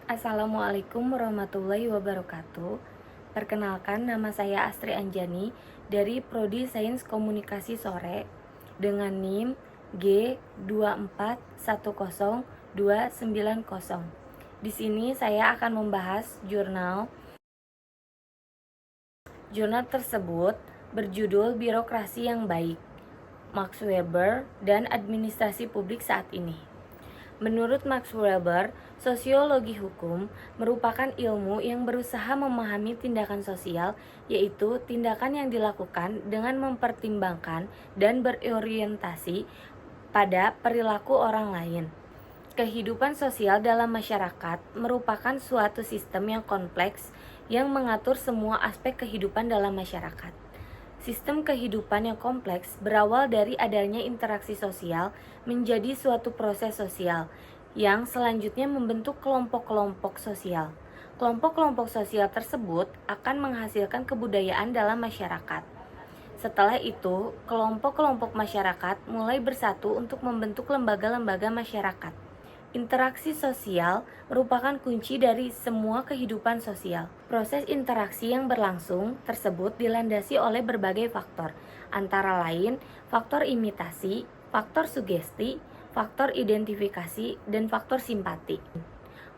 Assalamualaikum warahmatullahi wabarakatuh. Perkenalkan, nama saya Astri Anjani dari Prodi Sains Komunikasi Sore dengan NIM G2410290. Di sini saya akan membahas jurnal tersebut berjudul Birokrasi yang Baik, Max Weber dan Administrasi Publik Saat Ini. Menurut Max Weber, sosiologi hukum merupakan ilmu yang berusaha memahami tindakan sosial, yaitu tindakan yang dilakukan dengan mempertimbangkan dan berorientasi pada perilaku orang lain. Kehidupan sosial dalam masyarakat merupakan suatu sistem yang kompleks yang mengatur semua aspek kehidupan dalam masyarakat. Sistem kehidupan yang kompleks berawal dari adanya interaksi sosial menjadi suatu proses sosial yang selanjutnya membentuk kelompok-kelompok sosial. Kelompok-kelompok sosial tersebut akan menghasilkan kebudayaan dalam masyarakat. Setelah itu, kelompok-kelompok masyarakat mulai bersatu untuk membentuk lembaga-lembaga masyarakat. Interaksi sosial merupakan kunci dari semua kehidupan sosial. Proses interaksi yang berlangsung tersebut dilandasi oleh berbagai faktor, antara lain faktor imitasi, faktor sugesti, faktor identifikasi, dan faktor simpati.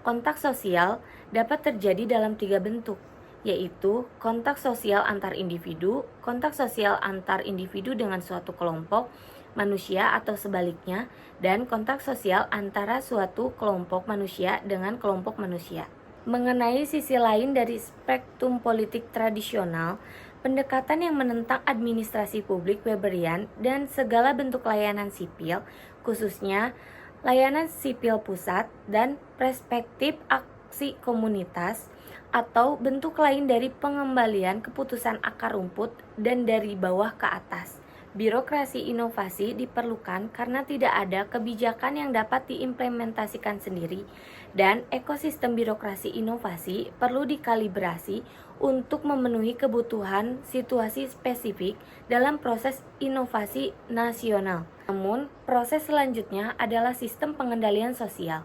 Kontak sosial dapat terjadi dalam 3 bentuk, yaitu kontak sosial antar individu, kontak sosial antar individu dengan suatu kelompok manusia atau sebaliknya, dan kontak sosial antara suatu kelompok manusia dengan kelompok manusia. Mengenai sisi lain dari spektrum politik tradisional, pendekatan yang menentang administrasi publik Weberian dan segala bentuk layanan sipil, khususnya layanan sipil pusat dan perspektif aksi komunitas, atau bentuk lain dari pengembalian keputusan akar rumput dan dari bawah ke atas. Birokrasi inovasi diperlukan karena tidak ada kebijakan yang dapat diimplementasikan sendiri, dan ekosistem birokrasi inovasi perlu dikalibrasi untuk memenuhi kebutuhan situasi spesifik dalam proses inovasi nasional. Namun, proses selanjutnya adalah sistem pengendalian sosial.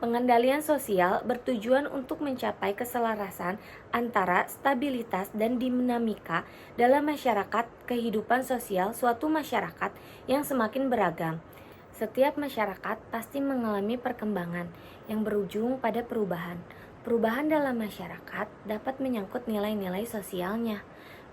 Pengendalian sosial bertujuan untuk mencapai keselarasan antara stabilitas dan dinamika dalam masyarakat kehidupan sosial suatu masyarakat yang semakin beragam. Setiap masyarakat pasti mengalami perkembangan yang berujung pada perubahan. Perubahan dalam masyarakat dapat menyangkut nilai-nilai sosialnya,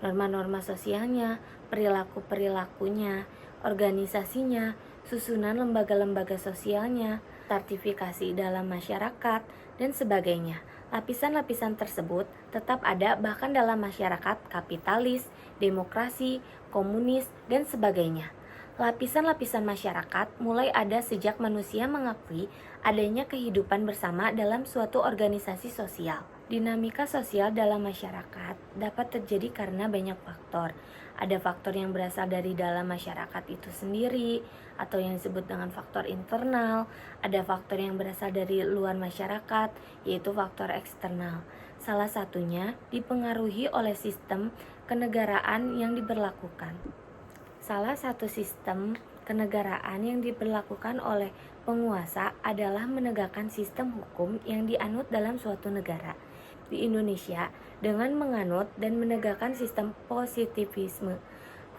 norma-norma sosialnya, perilaku-perilakunya, organisasinya, susunan lembaga-lembaga sosialnya, sertifikasi dalam masyarakat, dan sebagainya. Lapisan-lapisan tersebut tetap ada bahkan dalam masyarakat kapitalis, demokrasi, komunis, dan sebagainya. Lapisan-lapisan masyarakat mulai ada sejak manusia mengakui adanya kehidupan bersama dalam suatu organisasi sosial. Dinamika sosial dalam masyarakat dapat terjadi karena banyak faktor. Ada faktor yang berasal dari dalam masyarakat itu sendiri, atau yang disebut dengan faktor internal. Ada faktor yang berasal dari luar masyarakat, yaitu faktor eksternal. Salah satunya dipengaruhi oleh sistem kenegaraan yang diberlakukan. Salah satu sistem kenegaraan yang diberlakukan oleh penguasa adalah menegakkan sistem hukum yang dianut dalam suatu negara. Di Indonesia, dengan menganut dan menegakkan sistem positivisme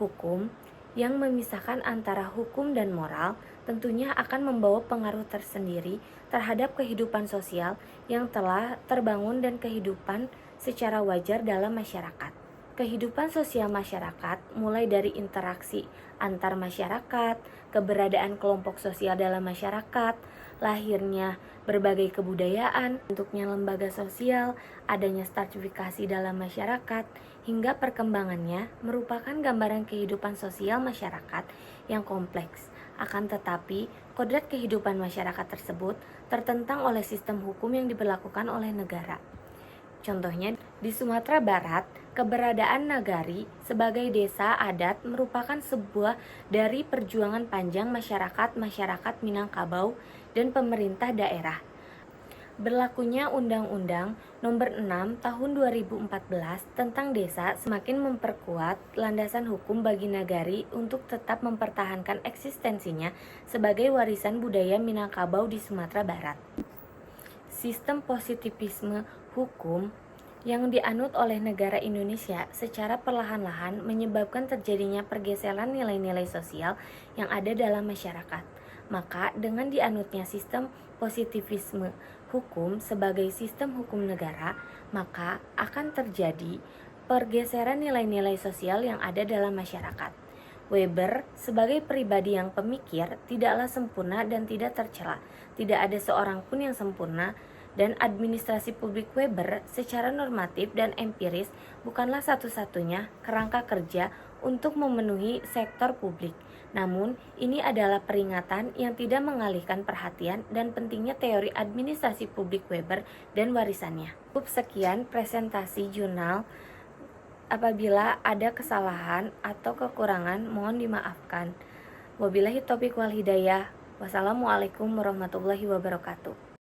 hukum yang memisahkan antara hukum dan moral, tentunya akan membawa pengaruh tersendiri terhadap kehidupan sosial yang telah terbangun dan kehidupan secara wajar dalam masyarakat. Kehidupan sosial masyarakat mulai dari interaksi antar masyarakat, keberadaan kelompok sosial dalam masyarakat, lahirnya berbagai kebudayaan, bentuknya lembaga sosial, adanya stratifikasi dalam masyarakat, hingga perkembangannya merupakan gambaran kehidupan sosial masyarakat yang kompleks. Akan tetapi, kodrat kehidupan masyarakat tersebut tertentang oleh sistem hukum yang diberlakukan oleh negara. Contohnya, di Sumatera Barat, keberadaan nagari sebagai desa adat merupakan sebuah dari perjuangan panjang masyarakat Minangkabau dan pemerintah daerah. Berlakunya Undang-Undang Nomor 6 Tahun 2014 tentang Desa semakin memperkuat landasan hukum bagi nagari untuk tetap mempertahankan eksistensinya sebagai warisan budaya Minangkabau di Sumatera Barat. sistem positivisme hukum yang dianut oleh negara Indonesia secara perlahan-lahan menyebabkan terjadinya pergeseran nilai-nilai sosial yang ada dalam masyarakat. Maka dengan dianutnya sistem positivisme hukum sebagai sistem hukum negara, maka akan terjadi pergeseran nilai-nilai sosial yang ada dalam masyarakat. Weber sebagai pribadi yang pemikir tidaklah sempurna dan tidak tercela. Tidak ada seorang pun yang sempurna, dan administrasi publik Weber secara normatif dan empiris bukanlah satu-satunya kerangka kerja untuk memenuhi sektor publik. Namun, ini adalah peringatan yang tidak mengalihkan perhatian dan pentingnya teori administrasi publik Weber dan warisannya. Cukup sekian presentasi jurnal. Apabila ada kesalahan atau kekurangan, mohon dimaafkan. Wabillahi taufiq wal hidayah. Wassalamualaikum warahmatullahi wabarakatuh.